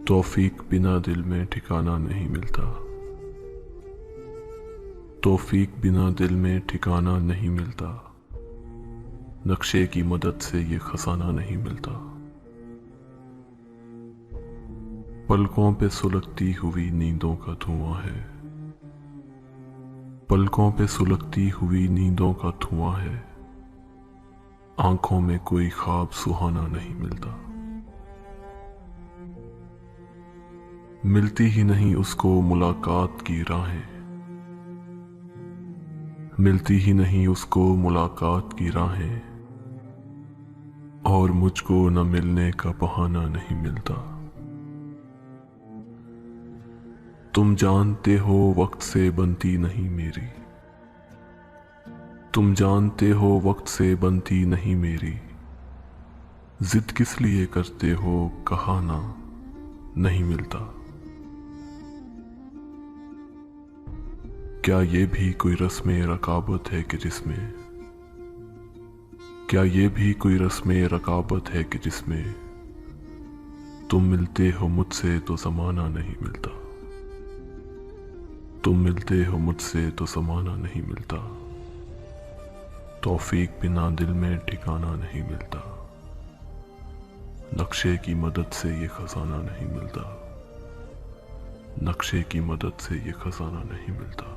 तौफीक बिना दिल में ठिकाना नहीं मिलता। तौफीक बिना दिल में ठिकाना नहीं मिलता। नक्शे की मदद से ये खजाना नहीं मिलता। पलकों पे सुलगती हुई नींदों का धुआं है। पलकों पे सुलगती हुई नींदों का धुआं है। आंखों में कोई ख्वाब सुहाना नहीं मिलता। मिलती ही नहीं उसको मुलाकात की राहें। मिलती ही नहीं उसको मुलाकात की राहें। और मुझको न मिलने का बहाना नहीं मिलता। तुम जानते हो वक्त से बनती नहीं मेरी। तुम जानते हो वक्त से बनती नहीं मेरी। जिद किस लिए करते हो कहा ना नहीं मिलता। क्या ये भी कोई रस्म रकाबत है कि जिसमें क्या ये भी कोई रस्म रकाबत है कि जिसमें तुम मिलते हो मुझसे तो ज़माना नहीं मिलता। तुम मिलते हो मुझसे तो ज़माना नहीं मिलता। तौफीक बिना दिल में ठिकाना नहीं मिलता। नक्शे की मदद से ये खजाना नहीं मिलता। नक्शे की मदद से ये खजाना नहीं मिलता।